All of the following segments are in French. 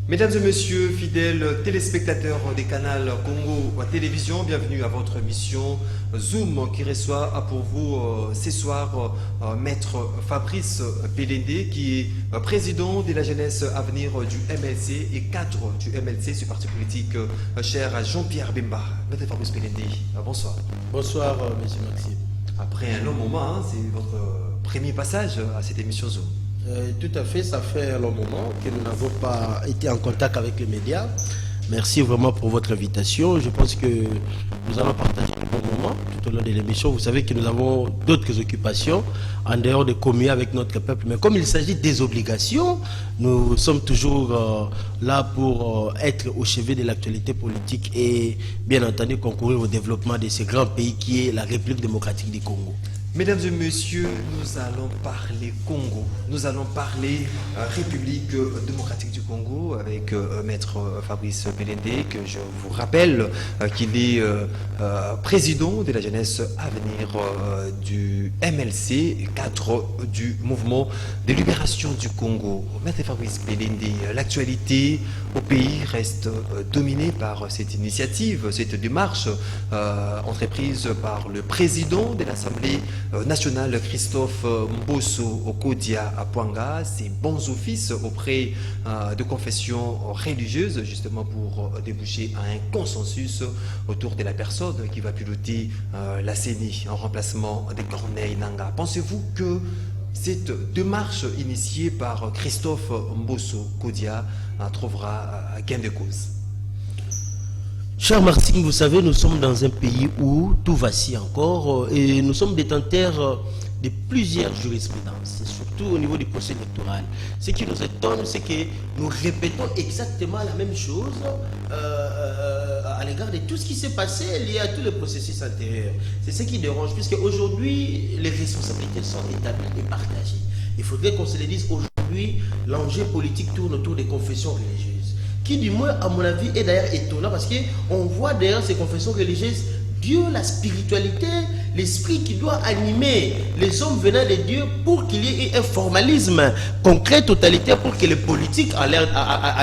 Mesdames et messieurs, fidèles téléspectateurs des canaux Congo Télévision, bienvenue à votre émission Zoom qui reçoit pour vous ce soir Maître Fabrice Pelende qui est président de la jeunesse à venir du MLC et cadre du MLC, ce parti politique cher à Jean-Pierre Bemba. Maître Fabrice Pelende, bonsoir. Bonsoir, monsieur Maxime. Après un long moment, c'est votre premier passage à cette émission Zoom. Tout à fait, ça fait un long moment que nous n'avons pas été en contact avec les médias. Merci vraiment pour votre invitation. Je pense que nous allons partager un bon moment tout au long de l'émission. Vous savez que nous avons d'autres occupations en dehors de communier avec notre peuple. Mais comme il s'agit des obligations, nous sommes toujours là pour être au chevet de l'actualité politique et bien entendu concourir au développement de ce grand pays qui est la République démocratique du Congo. Mesdames et messieurs, nous allons parler Congo, nous allons parler République démocratique du Congo avec Maître Fabrice Pelende, que je vous rappelle qu'il est président de la jeunesse à venir du MLC, cadre du mouvement de libération du Congo. Maître Fabrice Pelende, l'actualité au pays reste dominée par cette initiative, cette démarche entreprise par le président de l'Assemblée national Christophe Mbosso Okodia à Pwanga, ses bons offices auprès de confessions religieuses, justement pour déboucher à un consensus autour de la personne qui va piloter la CENI en remplacement de Corneille Nangaa. Pensez-vous que cette démarche initiée par Christophe Mbosso Okodia trouvera gain de cause? Cher Martine, vous savez, nous sommes dans un pays où tout vacille encore et nous sommes détenteurs de plusieurs jurisprudences, surtout au niveau du procès électoral. Ce qui nous étonne, c'est que nous répétons exactement la même chose à l'égard de tout ce qui s'est passé lié à tous les processus antérieurs. C'est ce qui dérange, puisque aujourd'hui, les responsabilités sont établies et partagées. Il faudrait qu'on se le dise aujourd'hui, l'enjeu politique tourne autour des confessions religieuses. Qui du moins à mon avis est d'ailleurs étonnant parce qu'on voit derrière ces confessions religieuses Dieu, la spiritualité, l'esprit qui doit animer les hommes venant de Dieu pour qu'il y ait un formalisme concret, totalitaire, pour que les politiques à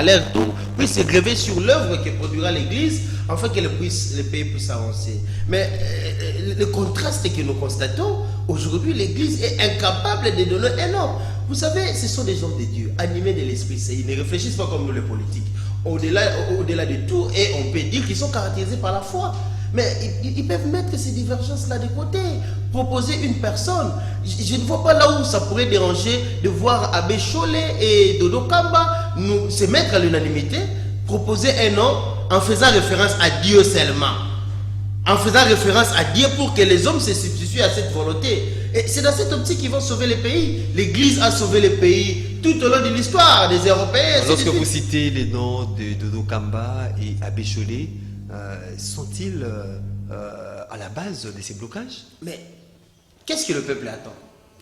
leur tour puissent se gréver sur l'œuvre que produira l'Église afin que le pays puisse avancer. Mais le contraste que nous constatons, aujourd'hui l'Église est incapable de donner un ordre. Vous savez, ce sont des hommes de Dieu, animés de l'Esprit Saint. Ils ne réfléchissent pas comme nous les politiques. Au-delà de tout, et on peut dire qu'ils sont caractérisés par la foi. Mais ils peuvent mettre ces divergences-là de côté, proposer une personne. Je ne vois pas là où ça pourrait déranger de voir Abbé Cholet et Dodo Kamba se mettre à l'unanimité, proposer un nom en faisant référence à Dieu seulement. En faisant référence à Dieu pour que les hommes se substituent à cette volonté. Et c'est dans cette optique qu'ils vont sauver le pays. L'Église a sauvé le pays tout au long de l'histoire des Européens. Lorsque vous citez les noms de Dodo Kamba et Abbé Cholet, sont-ils à la base de ces blocages? Mais qu'est-ce que le peuple attend?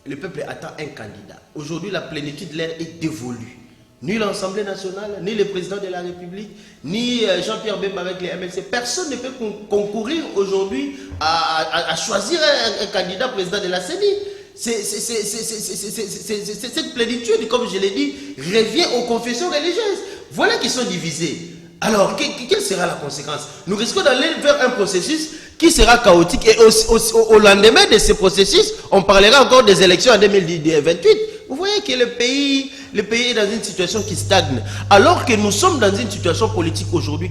Le peuple attend un candidat. Aujourd'hui, la plénitude de l'air est dévolue. Ni l'Assemblée nationale, ni le président de la République, ni Jean-Pierre Bemba avec les MLC. Personne ne peut concourir aujourd'hui à choisir un candidat président de la CENI. Cette plénitude, comme je l'ai dit, revient aux confessions religieuses. Voilà qui sont divisées. Alors, quelle sera la conséquence? Nous risquons d'aller vers un processus qui sera chaotique. Et au lendemain de ce processus, on parlera encore des élections en 2028. Vous voyez que le pays est dans une situation qui stagne. Alors que nous sommes dans une situation politique aujourd'hui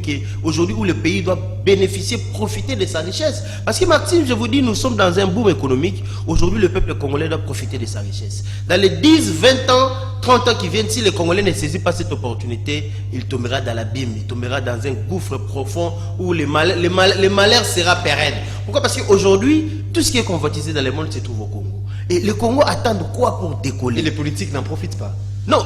où le pays doit bénéficier, profiter de sa richesse. Parce que Maxime, je vous dis, nous sommes dans un boom économique. Aujourd'hui, le peuple congolais doit profiter de sa richesse. Dans les 10, 20 ans, 30 ans qui viennent, si les Congolais ne saisissent pas cette opportunité, il tombera dans l'abîme, il tombera dans un gouffre profond où le malheur sera pérenne. Pourquoi? Parce qu'aujourd'hui, tout ce qui est convoitisé dans le monde se trouve au Congo. Et le Congo attend de quoi pour décoller? Et les politiques n'en profitent pas. Non,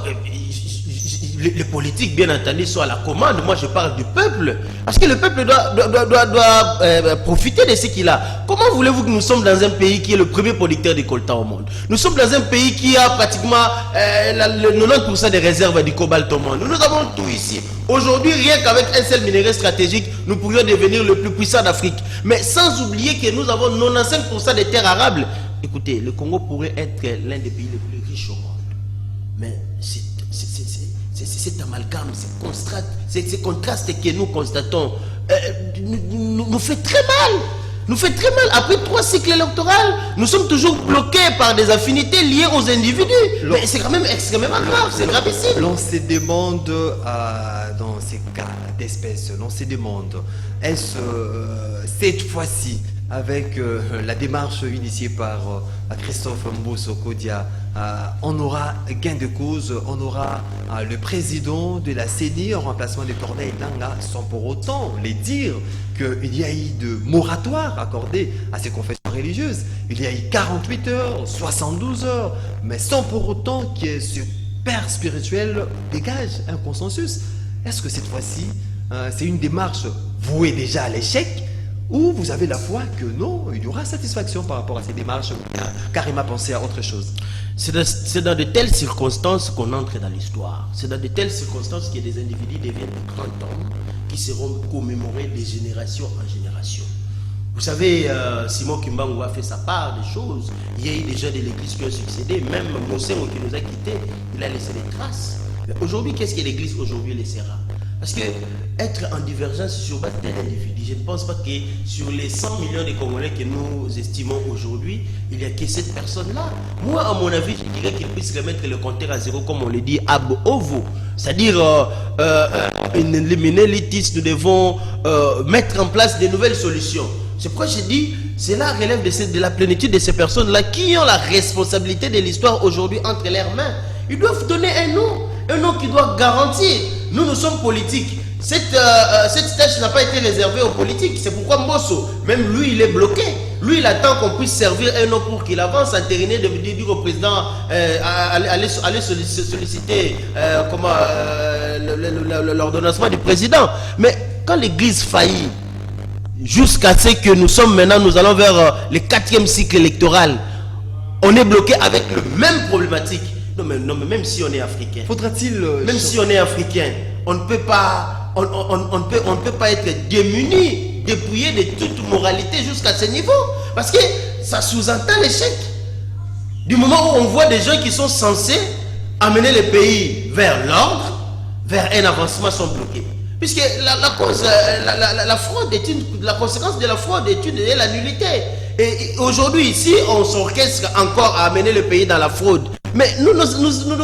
les politiques, bien entendu, sont à la commande. Moi, je parle du peuple. Parce que le peuple doit profiter de ce qu'il a. Comment voulez-vous que nous sommes dans un pays qui est le premier producteur de coltan au monde? Nous sommes dans un pays qui a pratiquement le 90% des réserves du cobalt au monde. Nous avons tout ici. Aujourd'hui, rien qu'avec un seul minerai stratégique, nous pourrions devenir le plus puissant d'Afrique. Mais sans oublier que nous avons 95% des terres arables. Écoutez, le Congo pourrait être l'un des pays les plus riches au monde. Mais c'est cet amalgame, ces contrastes que nous constatons, nous fait très mal. Nous fait très mal. Après 3 cycles électoraux, nous sommes toujours bloqués par des affinités liées aux individus. Mais c'est quand même extrêmement grave, c'est gravissime. L'on se demande, dans ces cas d'espèce, l'on se demande, est-ce cette fois-ci, avec la démarche initiée par Christophe Mbosso Kodia, on aura gain de cause, on aura le président de la CENI en remplacement de Corneille Nangaa, sans pour autant les dire qu'il y a eu de moratoire accordé à ces confessions religieuses. Il y a eu 48 heures, 72 heures, mais sans pour autant que ce père spirituel dégage un consensus. Est-ce que cette fois-ci, c'est une démarche vouée déjà à l'échec, ou vous avez la foi que non, il y aura satisfaction par rapport à ces démarches, carrément penser à autre chose? C'est dans de telles circonstances qu'on entre dans l'histoire. C'est dans de telles circonstances que des individus deviennent de grands hommes qui seront commémorés de génération en génération. Vous savez, Simon Kimbangu a fait sa part des choses. Il y a eu des gens de l'église qui ont succédé. Même Mosengo qui nous a quittés, il a laissé des traces. Mais aujourd'hui, qu'est-ce que l'église aujourd'hui laissera? Parce que être en divergence sur base d'un individu, je ne pense pas que sur les 100 millions de Congolais que nous estimons aujourd'hui, il n'y a que cette personne-là. Moi, à mon avis, je dirais qu'il puisse remettre le compteur à zéro, comme on le dit, ab ovo. C'est-à-dire, éliminer l'étis, nous devons mettre en place de nouvelles solutions. C'est pourquoi je dis, cela relève de la plénitude de ces personnes-là qui ont la responsabilité de l'histoire aujourd'hui entre leurs mains. Ils doivent donner un nom qui doit garantir. Nous sommes politiques. Cette tâche n'a pas été réservée aux politiques. C'est pourquoi Mbosso, même lui, il est bloqué. Lui, il attend qu'on puisse servir un nom pour qu'il avance, entériner, de dire au président, aller solliciter l'ordonnancement du président. Mais quand l'église faillit, jusqu'à ce que nous sommes maintenant, nous allons vers le 4e cycle électoral, on est bloqué avec le même problématique. Non mais même si on est africain, faudra-t-il même si on est africain, on ne peut pas être démuni, dépouillé de toute moralité jusqu'à ce niveau, parce que ça sous-entend l'échec. Du moment où on voit des gens qui sont censés amener le pays vers l'ordre, vers un avancement, sont bloqués. Puisque la fraude est la conséquence de la fraude est la nullité. Et aujourd'hui ici, on s'orchestre encore à amener le pays dans la fraude. Mais nous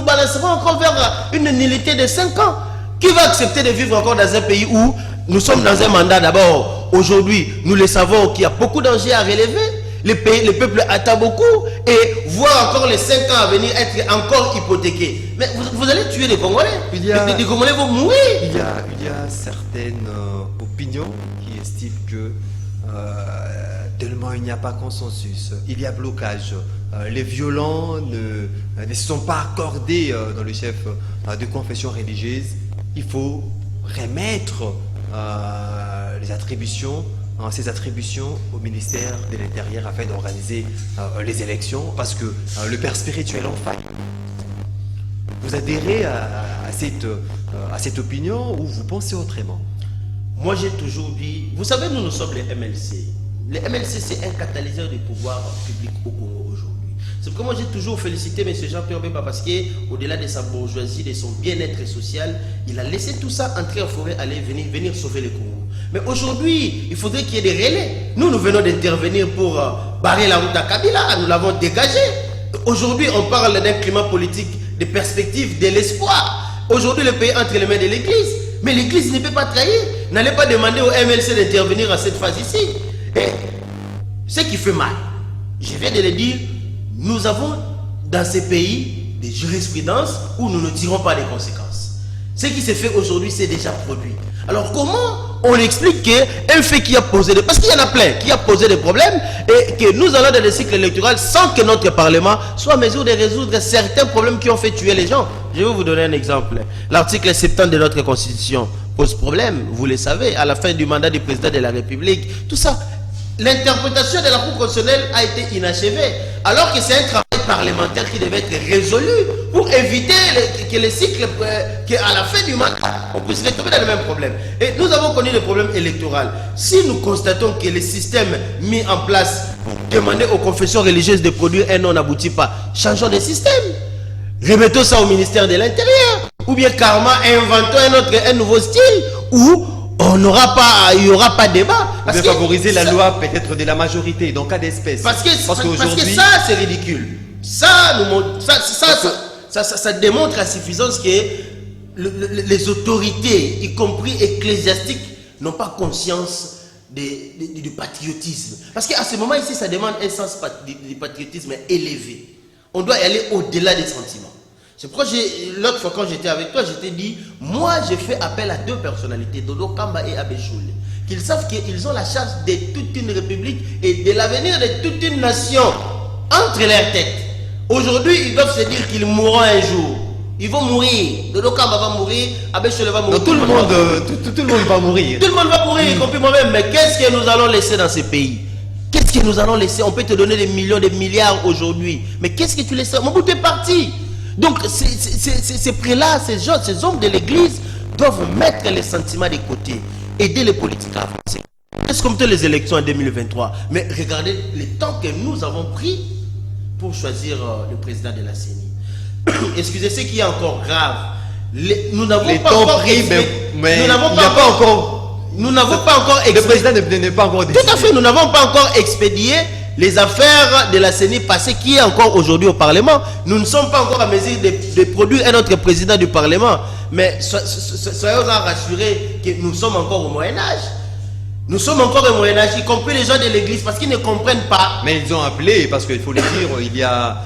balancerons encore vers une nullité de 5 ans. Qui va accepter de vivre encore dans un pays où nous sommes dans un mandat d'abord? Aujourd'hui, nous le savons qu'il y a beaucoup d'enjeux à relever. Le peuple attend beaucoup et voir encore les 5 ans à venir être encore hypothéqués. Mais vous allez tuer les Congolais. Les Congolais vont mourir. Il y a certaines opinions qui estiment que tellement il n'y a pas consensus, il y a blocage. Les violents ne se sont pas accordés dans le chef de confession religieuse. Il faut remettre ces attributions au ministère de l'Intérieur afin d'organiser les élections, parce que le père spirituel en faille. Vous adhérez à cette opinion ou vous pensez autrement? Moi j'ai toujours dit, vous savez, nous sommes les MLC. Les MLC, c'est un catalyseur du pouvoir public au Congo aujourd'hui. C'est pourquoi moi j'ai toujours félicité M. Jean-Pierre Bemba, parce qu'au-delà de sa bourgeoisie, de son bien-être social, il a laissé tout ça entrer en forêt, aller venir sauver le Congo. Mais aujourd'hui, il faudrait qu'il y ait des relais. Nous venons d'intervenir pour barrer la route à Kabila, nous l'avons dégagé. Aujourd'hui, on parle d'un climat politique, de perspectives, de l'espoir. Aujourd'hui, le pays entre les mains de l'Église. Mais l'Église ne peut pas trahir. N'allez pas demander au MLC d'intervenir à cette phase ici. Et ce qui fait mal, je viens de le dire, nous avons dans ces pays des jurisprudences où nous ne tirons pas les conséquences. Ce qui s'est fait aujourd'hui, c'est déjà produit. Alors comment on explique qu'un fait qui a posé parce qu'il y en a plein qui a posé des problèmes et que nous allons dans des cycles électoraux sans que notre Parlement soit en mesure de résoudre certains problèmes qui ont fait tuer les gens. Je vais vous donner un exemple. L'article 70 de notre Constitution pose problème, vous le savez, à la fin du mandat du président de la République. Tout ça, l'interprétation de la Cour constitutionnelle a été inachevée, alors que c'est un travail parlementaire qui devait être résolu pour éviter que les cycles, qu'à la fin du mandat, on puisse retomber dans le même problème. Et nous avons connu le problème électoral. Si nous constatons que le système mis en place pour demander aux confessions religieuses de produire un nom n'aboutit pas, changeons de système. Remettons ça au ministère de l'Intérieur. ou bien carrément inventons un nouveau style où on n'aura pas, il n'y aura pas de débat. Parce que favoriser la loi peut-être de la majorité, dans cas d'espèce. Parce que ça, c'est ridicule. Ça démontre à suffisance que les autorités, y compris ecclésiastiques, n'ont pas conscience du patriotisme. Parce qu'à ce moment ici, ça demande un sens du patriotisme élevé. On doit y aller au-delà des sentiments. C'est pourquoi l'autre fois quand j'étais avec toi, je t'ai dit, moi j'ai fait appel à deux personnalités, Dodo Kamba et Abbé Choule, qu'ils savent qu'ils ont la charge de toute une république et de l'avenir de toute une nation entre leurs têtes. Aujourd'hui, ils doivent se dire qu'ils mourront un jour. Ils vont mourir. Dodo Kamba va mourir, Abbé Choule va mourir. Non, tout le monde va mourir. Tout le monde va mourir, y compris moi-même. Mais qu'est-ce que nous allons laisser dans ces pays? Qu'est-ce que nous allons laisser? On peut te donner des millions, des milliards aujourd'hui. Mais qu'est-ce que tu laisses? Mon bout est parti. Donc, ces prélats, ces hommes de l'église doivent mettre les sentiments de côté, aider les politiques à avancer. C'est comme toutes les élections en 2023. Mais regardez le temps que nous avons pris pour choisir le président de la CENI. Excusez, ce qui est encore grave. Nous n'avons pas encore le président n'est pas encore décidé. Tout à fait, nous n'avons pas encore expédié les affaires de la CENI passées qui est encore aujourd'hui au Parlement. Nous ne sommes pas encore à mesure de produire un autre président du Parlement. Mais soyons rassurés que nous sommes encore au Moyen-Âge. Nous sommes encore au Moyen-Âge, y compris les gens de l'église, parce qu'ils ne comprennent pas. Mais ils ont appelé, parce qu'il faut le dire, il y a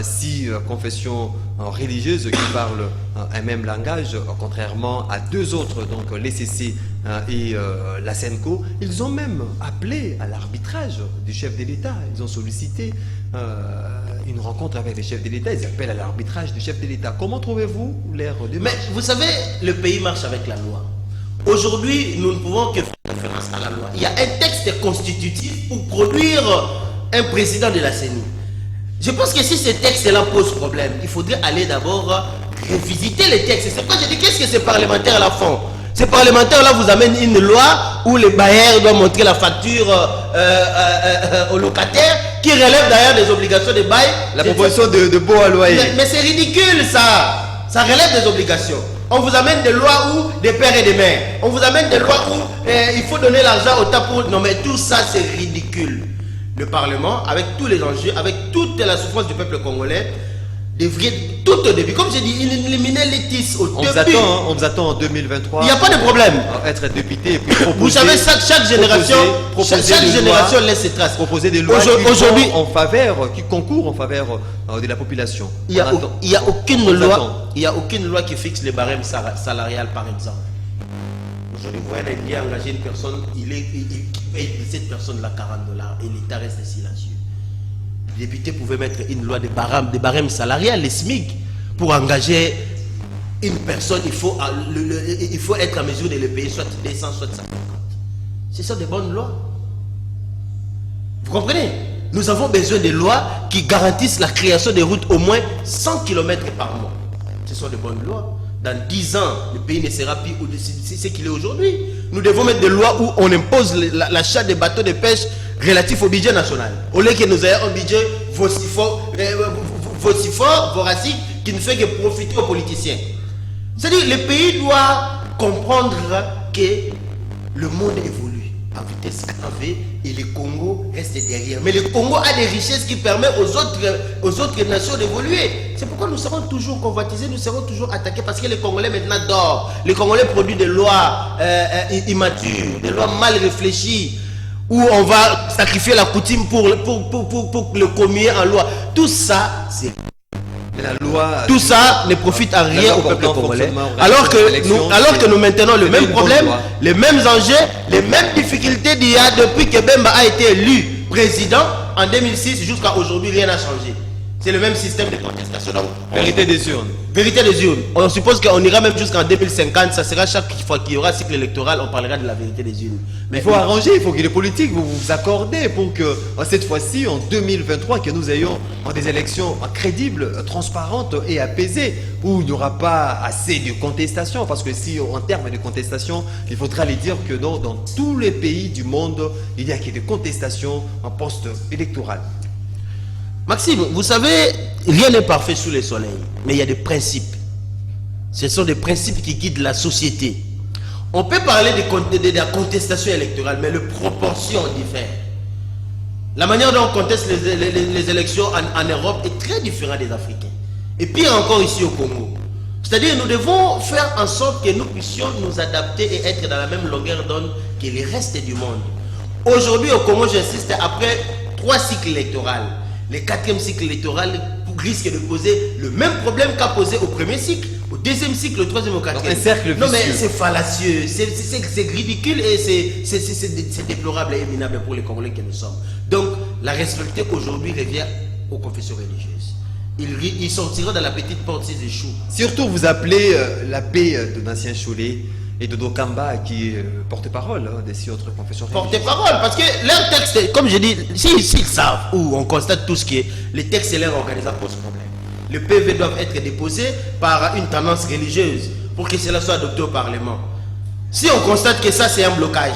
6 confessions religieuses qui parlent un même langage, contrairement à 2 autres, donc l'ECC et la SENCO. Ils ont même appelé à l'arbitrage du chef de l'État. Ils ont sollicité une rencontre avec les chefs de l'État. Ils appellent à l'arbitrage du chef de l'État. Comment trouvez-vous l'air de marche? Mais vous savez, le pays marche avec la loi. Aujourd'hui, nous ne pouvons que faire référence à la loi. Il y a un texte constitutif pour produire un président de la CENI. Je pense que si ce texte-là pose problème, il faudrait aller d'abord revisiter les textes. C'est pourquoi j'ai dit, qu'est-ce que ces parlementaires-là font? Ces parlementaires-là vous amènent une loi où les bailleurs doivent montrer la facture aux locataires qui relève d'ailleurs des obligations de bail. La proposition de beau à loyer. Mais c'est ridicule ça. Ça relève des obligations. On vous amène des lois où des pères et des mères. On vous amène des lois où il faut donner l'argent au tas pour... Non mais tout ça c'est ridicule. Le Parlement, avec tous les enjeux, avec toute la souffrance du peuple congolais, devrait tout au début, comme j'ai dit, éliminer les TIS au début. On vous attend en 2023. Il n'y a pas de problème. Être député et puis proposer... Vous savez, chaque génération laisse ses traces. Proposer des lois aujourd'hui en faveur, qui concourent en faveur de la population. Il n'y a aucune loi qui fixe les barèmes salariales, par exemple. Aujourd'hui, vous voyez un Indien engager une personne, il paye cette personne-là $40 et l'État reste silencieux. Les députés pouvaient mettre une loi de barème salarial, les SMIC, pour engager une personne, il faut être en mesure de le payer soit 200, soit 150. Ce sont des bonnes lois. Vous comprenez? Nous avons besoin de lois qui garantissent la création de routes au moins 100 km par mois. Ce sont des bonnes lois. Dans 10 ans, le pays ne sera plus ce qu'il est aujourd'hui. Nous devons mettre des lois où on impose l'achat des bateaux de pêche relatifs au budget national. Au lieu que nous ayons un budget voracique qui ne fait que profiter aux politiciens. C'est-à-dire le pays doit comprendre que le monde évolue à vitesse grand V et le Congo reste derrière. Mais le Congo a des richesses qui permettent aux autres nations d'évoluer. C'est pourquoi nous serons toujours convoitisés, nous serons toujours attaqués parce que les Congolais maintenant dorment. Les Congolais produisent des lois immatures, des lois mal réfléchies, où on va sacrifier la coutume pour le commuer en loi. Tout ça, c'est... Tout ça ne profite à rien au peuple congolais. Alors que nous maintenons le même problème, les mêmes enjeux, les mêmes difficultés d'il y a depuis que Bemba a été élu président en 2006 jusqu'à aujourd'hui, rien n'a changé. C'est le même système de contestation. Donc, vérité des urnes. Vérité des urnes. On suppose qu'on ira même jusqu'en 2050. Ça sera chaque fois qu'il y aura cycle électoral, on parlera de la vérité des urnes. Mais il faut arranger, il faut que les politiques vous accordez pour que cette fois-ci, en 2023, que nous ayons des élections crédibles, transparentes et apaisées, où il n'y aura pas assez de contestation. Parce que si, en termes de contestation, il faudra les dire que dans tous les pays du monde, il y a des contestations en post-électoral. Maxime, vous savez, rien n'est parfait sous le soleil, mais il y a des principes. Ce sont des principes qui guident la société. On peut parler de la contestation électorale, mais les proportions diffèrent. La manière dont on conteste les élections en Europe est très différente des Africains. Et pire encore ici au Congo. C'est-à-dire nous devons faire en sorte que nous puissions nous adapter et être dans la même longueur d'onde que les restes du monde. Aujourd'hui au Congo, j'insiste, après 3 cycles électoraux, le 4e cycle électoral risque de poser le même problème qu'a posé au premier cycle, au 2e cycle, au 3e, au 4e. Un cercle vicieux. Non mais c'est fallacieux, c'est ridicule et c'est déplorable et minable pour les Congolais que nous sommes. Donc la respecter aujourd'hui revient aux confessions religieuses. Il sortira dans la petite porte s'ils échouent. Surtout, vous appelez la paix de Nancien Cholet et de Dokamba qui est porte-parole des 6 autres confessions religieuses. Porte-parole, parce que leur texte, comme je dis, s'ils savent, ou on constate tout ce qui est, les textes et leur organisation posent problème. Les PV doivent être déposés par une tendance religieuse pour que cela soit adopté au Parlement. Si on constate que ça c'est un blocage,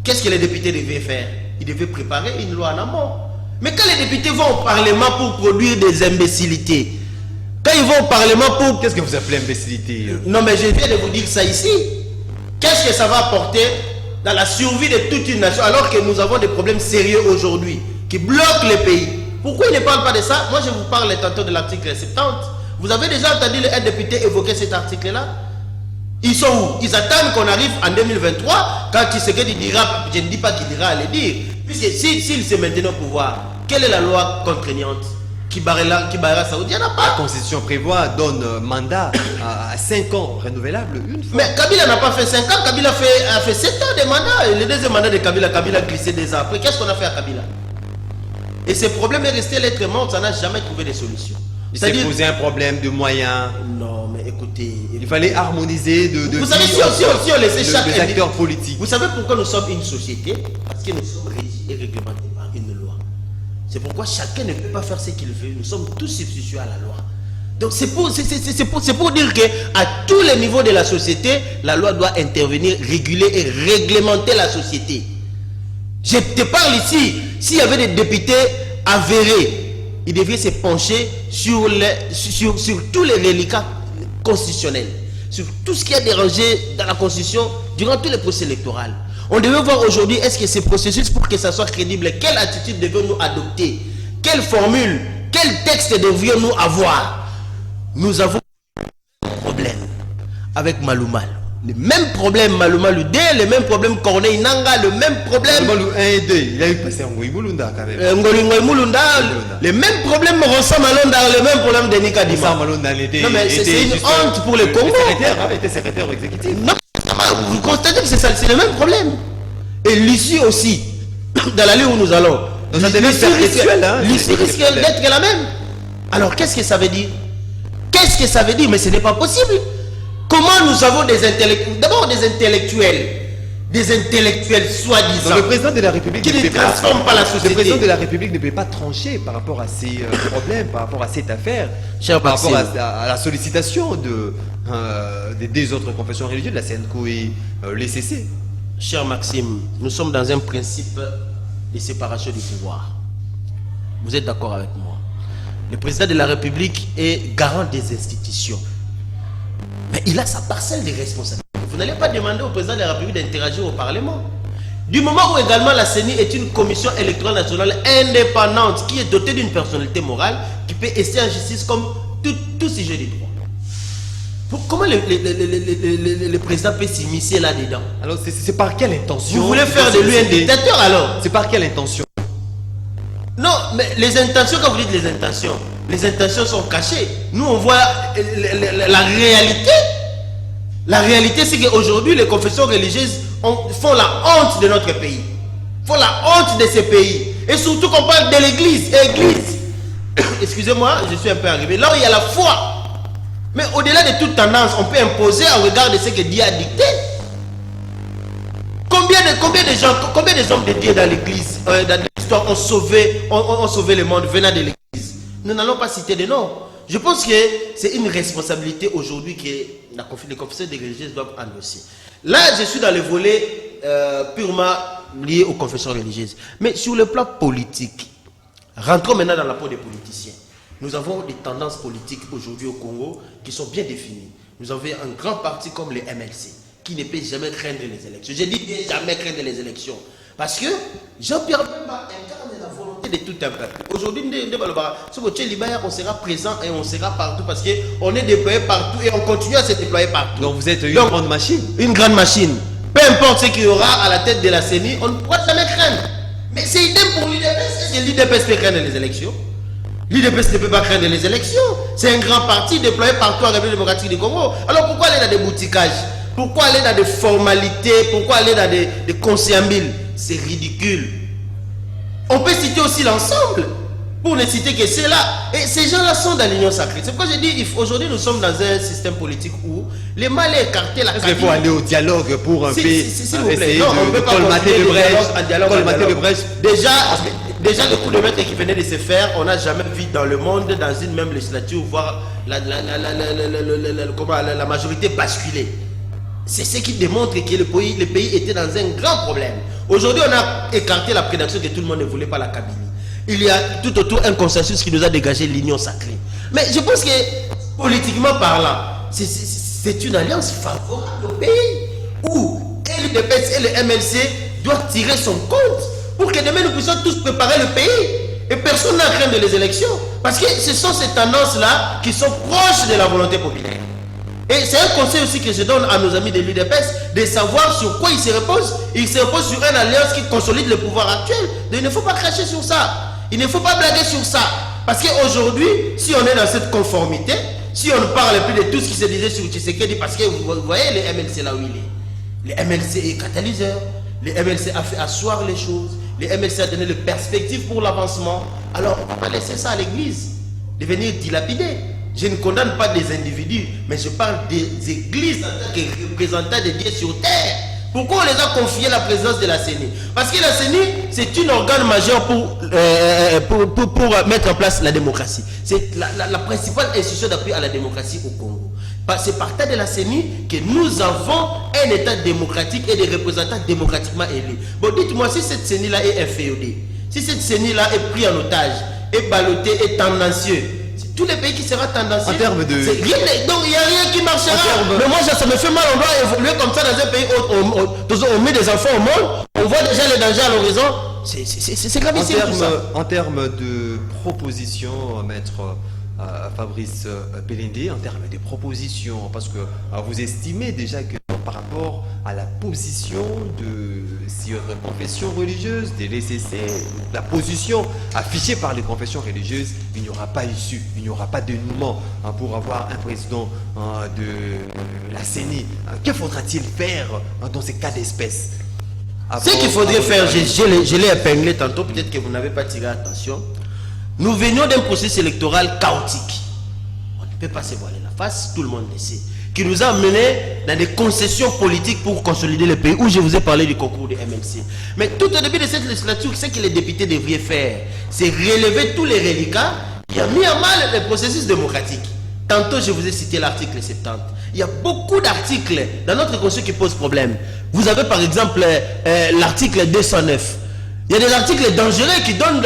qu'est-ce que les députés devaient faire? Ils devaient préparer une loi en amont. Mais quand les députés vont au Parlement pour produire des imbécilités, quand ils vont au Parlement pour... Qu'est-ce que vous appelez imbécilité? Non mais je viens de vous dire ça ici. Qu'est-ce que ça va apporter dans la survie de toute une nation alors que nous avons des problèmes sérieux aujourd'hui qui bloquent les pays? Pourquoi ils ne parlent pas de ça? Moi je vous parle tantôt de l'article 70. Vous avez déjà entendu un député évoquer cet article-là? Ils sont où? Ils attendent qu'on arrive en 2023 quand Tshisekedi dira, je ne dis pas qu'il dira à le dire, puisque s'il se maintient au pouvoir, quelle est la loi contraignante qui barrera Saoudi? Il n'y en a pas. La Constitution prévoit, donne mandat à 5 ans renouvelable une fois. Mais Kabila n'a pas fait 5 ans, Kabila a fait 7 ans de mandat. Et le deuxième mandat de Kabila a glissé 2 ans après. Qu'est-ce qu'on a fait à Kabila? Et ce problème est resté lettre morte, ça n'a jamais trouvé de solution. Il s'est posé un problème de moyens. Non, mais écoutez... Il fallait harmoniser vous savez, si on laissait chaque les acteurs politiques. Vous savez pourquoi nous sommes une société? Parce que nous sommes régis et réglementés par une loi. C'est pourquoi chacun ne peut pas faire ce qu'il veut. Nous sommes tous substitués à la loi. Donc c'est pour dire qu'à tous les niveaux de la société, la loi doit intervenir, réguler et réglementer la société. Je te parle ici, s'il y avait des députés avérés, ils devraient se pencher sur tous les reliquats constitutionnels, sur tout ce qui a dérangé dans la Constitution durant tous les procès électoraux. On devait voir aujourd'hui, est-ce que ces processus, pour que ça soit crédible, quelle attitude devons-nous adopter? Quelle formule? Quel texte devrions-nous avoir? Nous avons un problème avec Maloumal. Le même problème Maloumal 2, le même problème Corneille Nanga, le même problème... Maloumal 1 et 2, il a eu passé Ngoï Moulunda quand même. Ngoï Moulunda, le même problème Rossa Malonda, le même problème Denis Kadima. Non mais c'est une honte pour le Congo. Il était secrétaire exécutif. Non, vous constatez que c'est le même problème. Et l'issue aussi, dans l'allée où nous allons, l'issue risque d'être la même. Alors qu'est-ce que ça veut dire? Qu'est-ce que ça veut dire? Mais ce n'est pas possible. Comment nous avons des intellectuels, d'abord des intellectuels soi-disant, le président de la République qui ne transforment pas la société. Le président de la République ne peut pas trancher par rapport à ces problèmes, par rapport à cette affaire, Cher par Maxime, rapport à la sollicitation des 2 autres confessions religieuses, la CNCO et l'ECC. Cher Maxime, nous sommes dans un principe de séparation du pouvoir. Vous êtes d'accord avec moi? Le président de la République est garant des institutions. Mais il a sa parcelle de responsabilité. Vous n'allez pas demander au président de la République d'interagir au Parlement. Du moment où également la CENI est une commission électorale nationale indépendante qui est dotée d'une personnalité morale qui peut essayer en justice comme tout sujet de droit. Comment le président peut s'immiscer là-dedans? Alors c'est par quelle intention? Vous voulez faire de lui un dictateur alors? C'est par quelle intention? Non, mais les intentions, quand vous dites les intentions sont cachées. Nous, on voit la réalité. La réalité, c'est qu'aujourd'hui, les confessions religieuses font la honte de notre pays. Font la honte de ces pays. Et surtout qu'on parle de l'église. Excusez-moi, je suis un peu arrivé. Là où il y a la foi. Mais au-delà de toute tendance, on peut imposer en regard de ce que Dieu a dicté. Combien de hommes de Dieu dans l'église, dans l'histoire, ont sauvé le monde venant de l'église? Nous n'allons pas citer des noms. Je pense que c'est une responsabilité aujourd'hui que les confessions religieuses doivent endosser. Là, je suis dans le volet purement lié aux confessions religieuses. Mais sur le plan politique, rentrons maintenant dans la peau des politiciens. Nous avons des tendances politiques aujourd'hui au Congo qui sont bien définies. nous avons un grand parti comme le MLC, qui ne peut jamais craindre les élections. Je dis bien jamais craindre les élections. Parce que Jean-Pierre Bemba incarne la volonté de tout un peuple. Aujourd'hui, on sera présent et on sera partout parce qu'on est déployé partout et on continue à se déployer partout. Donc vous êtes une grande machine. Une grande machine. Peu importe ce qu'il y aura à la tête de la CENI, on ne pourra jamais craindre. Mais c'est idem pour l'UDPS. Est-ce que l'UDPS peut craindre les élections? L'UDPS ne peut pas craindre les élections. C'est un grand parti déployé partout en République démocratique du Congo. Alors pourquoi aller dans des boutiquages? Pourquoi aller dans des formalités? Pourquoi aller dans des conciliables? C'est ridicule. On peut citer aussi l'ensemble. Pour ne citer que ceux-là. Et ces gens-là sont dans l'union sacrée. C'est pourquoi je dis, aujourd'hui nous sommes dans un système politique où les mal est écarté la cabine. Il faut aller au dialogue pour un peu essayer de colmater le brèche. Déjà le coup de maître qui venait de se faire, on n'a jamais vu dans le monde, dans une même législature, voir la majorité basculer. C'est ce qui démontre que le pays était dans un grand problème. Aujourd'hui, on a écarté la prédation que tout le monde ne voulait pas la Kabylie. Il y a tout autour un consensus qui nous a dégagé l'union sacrée. Mais je pense que, politiquement parlant, c'est une alliance favorable au pays où l'UDPS et le MLC doivent tirer son compte pour que demain nous puissions tous préparer le pays. Et personne n'a craint de les élections. Parce que ce sont ces tendances-là qui sont proches de la volonté populaire. Et c'est un conseil aussi que je donne à nos amis de l'UDPS de savoir sur quoi ils se reposent. Ils se reposent sur une alliance qui consolide le pouvoir actuel. Donc il ne faut pas cracher sur ça. Il ne faut pas blaguer sur ça. Parce qu'aujourd'hui, si on est dans cette conformité, si on ne parle plus de tout ce qui se disait sur Tshisekedi, parce que vous voyez le MLC là où il est. Le MLC est catalyseur. Le MLC a fait asseoir les choses. Le MLC a donné les perspectives pour l'avancement. Alors, on ne va pas laisser ça à l'église. Devenir dilapidé. Je ne condamne pas des individus, mais je parle des églises en tant que représentants de Dieu sur terre. Pourquoi on les a confié la présidence de la CENI? Parce que la CENI, c'est un organe majeur pour mettre en place la démocratie. C'est la principale institution d'appui à la démocratie au Congo. C'est par terre de la CENI que nous avons un État démocratique et des représentants démocratiquement élus. Bon, dites-moi, si cette CENI-là est inféodée, si cette CENI-là est prise en otage, est ballottée, est tendancieux, tous les pays qui sera tendancieux. En termes de... Donc il n'y a rien qui marchera. Mais moi, ça me fait mal. On doit évoluer comme ça dans un pays où on met des enfants au monde. On voit déjà les dangers à l'horizon. C'est gravissime. En termes de propositions, maître Fabrice Belende, en termes de propositions, parce que vous estimez déjà que par rapport à la position de certaines confessions religieuses, des LCC, la position affichée par les confessions religieuses, il n'y aura pas issue, il n'y aura pas de dénouement pour avoir un président de la CENI. Que faudra-t-il faire dans ces cas d'espèce? Ce qu'il faudrait faire, je l'ai épinglé tantôt, peut-être que vous n'avez pas tiré attention. Nous venions d'un processus électoral chaotique. On ne peut pas se voiler la face, tout le monde le sait. Qui nous a menés dans des concessions politiques pour consolider le pays, où je vous ai parlé du concours du MLC. Mais tout au début de cette législature, ce que les députés devraient faire, c'est relever tous les reliquats qui ont mis à mal le processus démocratique. Tantôt, je vous ai cité l'article 70. Il y a beaucoup d'articles dans notre constitution qui posent problème. Vous avez par exemple l'article 209. Il y a des articles dangereux qui donnent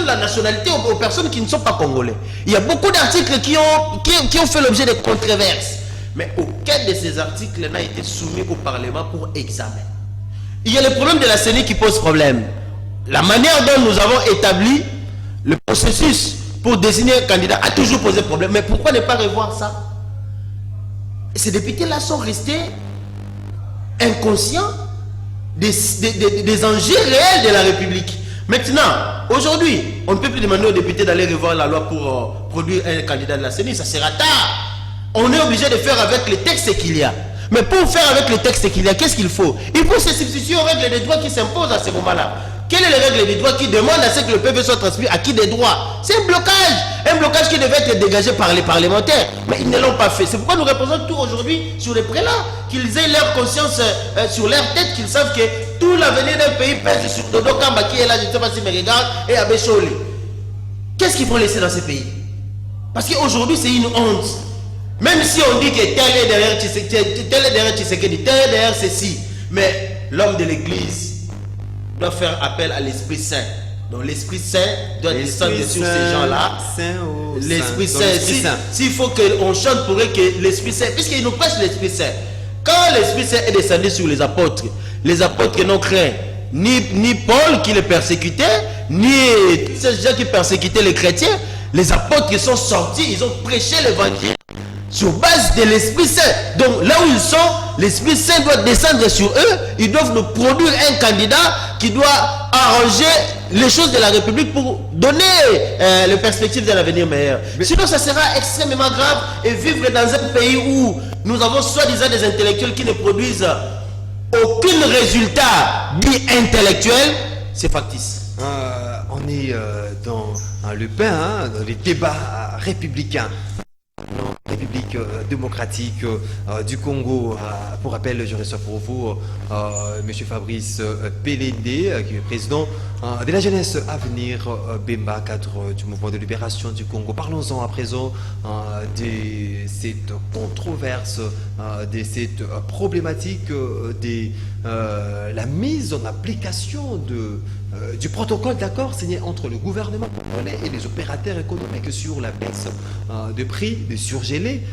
la nationalité aux personnes qui ne sont pas congolais. Il y a beaucoup d'articles qui ont fait l'objet de controverses. Mais aucun de ces articles n'a été soumis au Parlement pour examen. Il y a le problème de la CENI qui pose problème. La manière dont nous avons établi le processus pour désigner un candidat a toujours posé problème. Mais pourquoi ne pas revoir ça? Ces députés-là sont restés inconscients des enjeux réels de la République. Maintenant, aujourd'hui, on ne peut plus demander aux députés d'aller revoir la loi pour produire un candidat de la CENI, ça sera tard. On est obligé de faire avec les textes qu'il y a. Mais pour faire avec les textes qu'il y a, qu'est-ce qu'il faut? Il faut se substituer aux règles des droits qui s'imposent à ce moment-là. Quelles sont les règles des droits qui demandent à ce que le peuple soit transmis à qui des droits? C'est un blocage qui devait être dégagé par les parlementaires. Mais ils ne l'ont pas fait. C'est pourquoi nous reposons tout aujourd'hui sur les prélats, qu'ils aient leur conscience sur leur tête, qu'ils savent que tout l'avenir d'un pays pèse sur Dodo Kamba qui est là, je ne sais pas si me regarde, et Abbé Chole. Qu'est-ce qu'il faut laisser dans ces pays? Parce qu'aujourd'hui c'est une honte. Même si on dit que tel est derrière Tshisekedi, tel est derrière ceci, mais l'homme de l'église doit faire appel à l'Esprit Saint Donc l'Esprit Saint doit descendre sur ces gens-là. L'Esprit Saint. S'il faut qu'on chante pour eux que l'Esprit Saint, puisqu'ils nous prêchent l'Esprit Saint. Quand l'Esprit Saint est descendu sur les apôtres n'ont craint ni Paul qui les persécutait, ni ces gens qui persécutaient les chrétiens. Les apôtres sont sortis, ils ont prêché l'évangile sur base de l'Esprit Saint. Donc là où ils sont, l'Esprit Saint doit descendre sur eux. Ils doivent nous produire un candidat qui doit arranger les choses de la République pour donner les perspectives d'un avenir meilleur. Sinon ça sera extrêmement grave, et vivre dans un pays où nous avons soi-disant des intellectuels qui ne produisent aucun résultat dit intellectuel, c'est factice. On est dans le bain, dans les débats républicains. République démocratique du Congo. Pour rappel, je reçois pour vous M. Fabrice Belende, qui est président de la jeunesse à venir Bemba, cadre du mouvement de libération du Congo. Parlons-en à présent de cette controverse, de cette problématique de la mise en application du protocole d'accord signé entre le gouvernement congolais et les opérateurs économiques sur la baisse de prix des surgelés,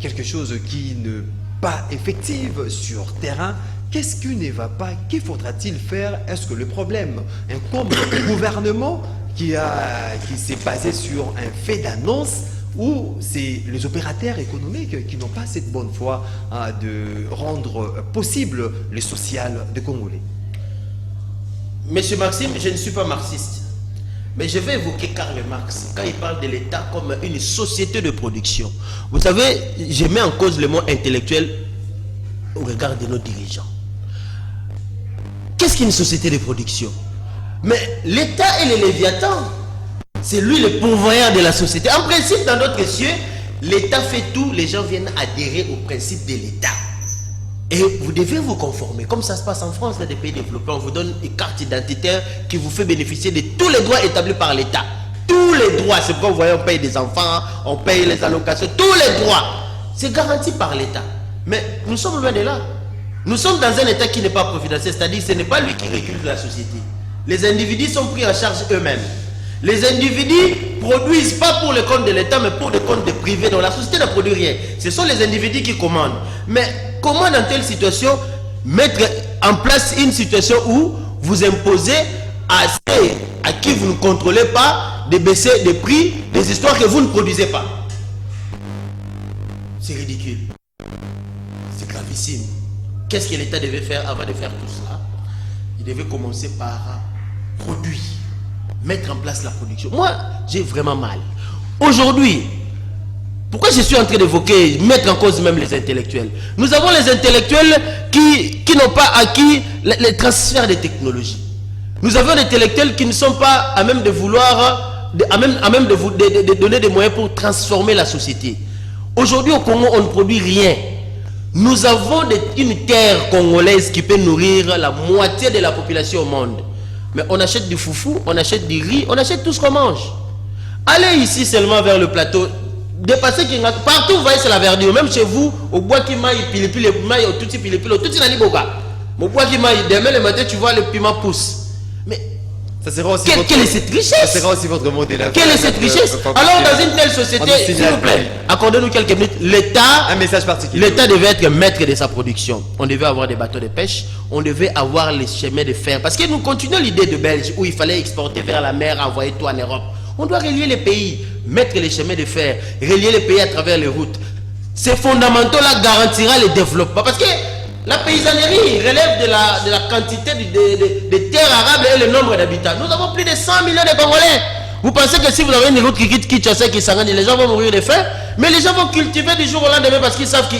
quelque chose qui n'est pas effective sur terrain. Qu'est-ce qui ne va pas? Qu'il faudra-t-il faire? Est-ce que le problème incombe au gouvernement qui s'est basé sur un fait d'annonce, ou c'est les opérateurs économiques qui n'ont pas cette bonne foi de rendre possible le social des Congolais? Monsieur Maxime, je ne suis pas marxiste, mais je vais évoquer Karl Marx quand il parle de l'État comme une société de production. Vous savez, je mets en cause le mot intellectuel au regard de nos dirigeants. Qu'est-ce qu'une société de production? Mais l'État est le Léviathan. C'est lui le pourvoyeur de la société. En principe, dans notre cieux, l'État fait tout, les gens viennent adhérer au principe de l'État. Et vous devez vous conformer. Comme ça se passe en France, dans des pays développés, on vous donne une carte identitaire qui vous fait bénéficier de tous les droits établis par l'État. Tous les droits. C'est pourquoi vous voyez, on paye des enfants, on paye les allocations, tous les droits. C'est garanti par l'État. Mais nous sommes loin de là. Nous sommes dans un État qui n'est pas providentiel, c'est-à-dire que ce n'est pas lui qui régule la société. Les individus sont pris en charge eux-mêmes. Les individus produisent pas pour le compte de l'État, mais pour le compte des privés. Donc la société ne produit rien. Ce sont les individus qui commandent. Mais comment dans telle situation mettre en place une situation où vous imposez à ceux à qui vous ne contrôlez pas de baisser des prix des histoires que vous ne produisez pas? C'est ridicule. C'est gravissime. Qu'est-ce que l'État devait faire avant de faire tout cela? Il devait commencer par produire. Mettre en place la production. Moi, j'ai vraiment mal. Aujourd'hui, pourquoi je suis en train d'évoquer, mettre en cause même les intellectuels? Nous avons les intellectuels qui n'ont pas acquis les transferts de technologies. Nous avons des intellectuels qui ne sont pas à même de vouloir, à même de donner des moyens pour transformer la société. Aujourd'hui, au Congo, on ne produit rien. Nous avons une terre congolaise qui peut nourrir la moitié de la population au monde. Mais on achète du foufou, on achète du riz, on achète tout ce qu'on mange. Allez ici seulement vers le plateau, dépassez partout vous voyez c'est la verdure. Même chez vous, au bois qui maille, pilipili, maille, au tout pilipili, au tout nani boga. Au bois qui maille, demain le matin tu vois le piment pousse. Mais ça sera aussi quelle est cette richesse? Ça sera aussi votre modèle. Quelle est cette richesse? Alors dans une telle société, s'il vous plaît, accordez-nous quelques minutes. L'État, un message particulier. L'État devait être maître de sa production. On devait avoir des bateaux de pêche, on devait avoir les chemins de fer. Parce que nous continuons l'idée de Belge où il fallait exporter vers la mer, envoyer tout en Europe. On doit relier les pays, mettre les chemins de fer, relier les pays à travers les routes. Ces fondamentaux-là garantira le développement. Parce que la paysannerie relève de la quantité de terres arables et le nombre d'habitants. Nous avons plus de 100 millions de Congolais. Vous pensez que si vous avez une route qui quitte Kinshasa, qui s'engage, les gens vont mourir de faim? Mais les gens vont cultiver du jour au lendemain parce qu'ils savent que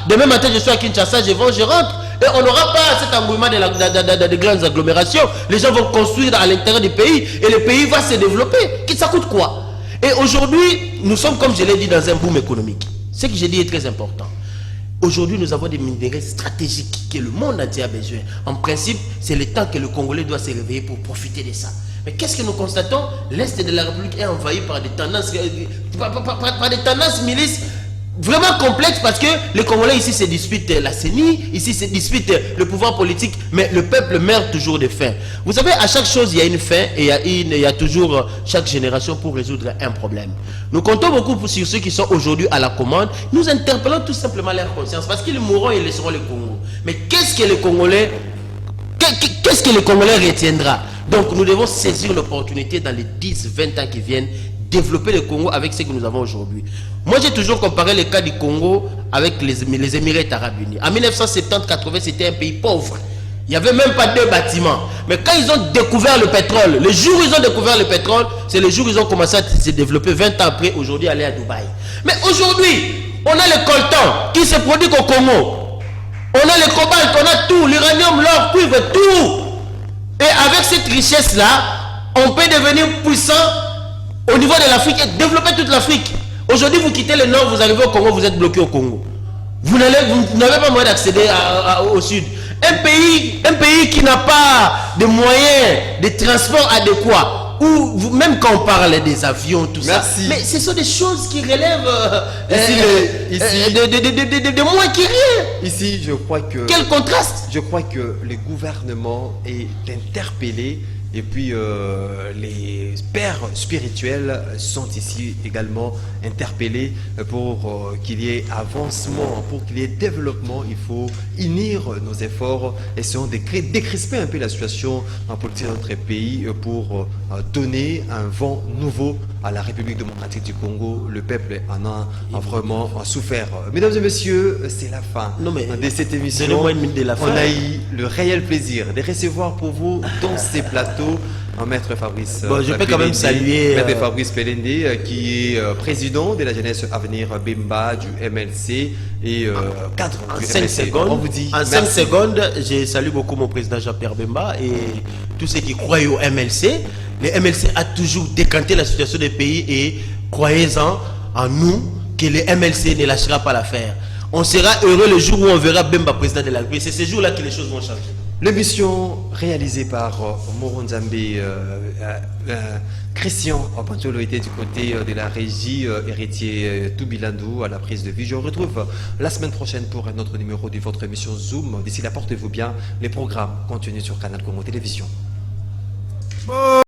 demain matin je suis à Kinshasa, je rentre. Et on n'aura pas cet engouement de grandes agglomérations. Les gens vont construire à l'intérieur du pays et le pays va se développer. Ça coûte quoi? Et aujourd'hui, nous sommes, comme je l'ai dit, dans un boom économique. Ce que j'ai dit est très important. Aujourd'hui, nous avons des minéraux stratégiques que le monde entier a besoin. En principe, c'est le temps que le Congolais doit se réveiller pour profiter de ça. Mais qu'est-ce que nous constatons? L'Est de la République est envahi par des tendances, par des tendances milices vraiment complexe parce que les Congolais ici se disputent la CENI, ici se disputent le pouvoir politique, mais le peuple meurt toujours de faim. Vous savez, à chaque chose, il y a une fin et il y a toujours chaque génération pour résoudre un problème. Nous comptons beaucoup sur ceux qui sont aujourd'hui à la commande. Nous interpellons tout simplement leur conscience parce qu'ils mourront et laisseront le Congo. Mais qu'est-ce que les Congolais retiendra? Donc nous devons saisir l'opportunité dans les 10-20 ans qui viennent, développer le Congo avec ce que nous avons aujourd'hui. Moi, j'ai toujours comparé le cas du Congo avec les Émirats arabes unis. En 1970-80, c'était un pays pauvre. Il n'y avait même pas 2 bâtiments. Mais quand ils ont découvert le pétrole, le jour où ils ont découvert le pétrole, c'est le jour où ils ont commencé à se développer. 20 ans après, aujourd'hui, aller à Dubaï. Mais aujourd'hui, on a le coltan qui se produit au Congo. On a le cobalt, on a tout, l'uranium, l'or, cuivre, tout. Et avec cette richesse-là, on peut devenir puissant au niveau de l'Afrique et développer toute l'Afrique. Aujourd'hui, vous quittez le nord, vous arrivez au Congo, vous êtes bloqué au Congo. Vous n'avez pas moyen d'accéder au sud. Un pays qui n'a pas de moyens de transport adéquats, ou même quand on parle des avions, tout Merci. ça, mais ce sont des choses qui relèvent Ici, de moins qui rien. Ici, je crois que... Quel contraste! Je crois que le gouvernement est interpellé et puis les pères spirituels sont ici également interpellés pour qu'il y ait avancement, pour qu'il y ait développement. Il faut unir nos efforts, essayons de décrisper un peu la situation en politique de notre pays pour donner un vent nouveau à la République démocratique du Congo. Le peuple en a vraiment souffert. Mesdames et messieurs, c'est la fin de cette émission. On a eu le réel plaisir de recevoir pour vous dans ces plateaux Maître Fabrice. Bon, je peux quand même saluer Maître Fabrice Pelende, qui est président de la jeunesse Avenir Bemba du MLC et cadre du MLC. On vous dit en 5 secondes, je salue beaucoup mon président Jean-Pierre Bemba et tous ceux qui croient au MLC. Le MLC a toujours décanté la situation des pays et croyez-en en nous que le MLC ne lâchera pas l'affaire. On sera heureux le jour où on verra Bemba président de la République. C'est ce jour-là que les choses vont changer. L'émission réalisée par Moronzambe Christian Pantolo était du côté de la régie, héritier Toubilandou à la prise de vue. Je vous retrouve la semaine prochaine pour un autre numéro de votre émission Zoom. D'ici là, portez-vous bien. Les programmes continuent sur Canal Congo Télévision.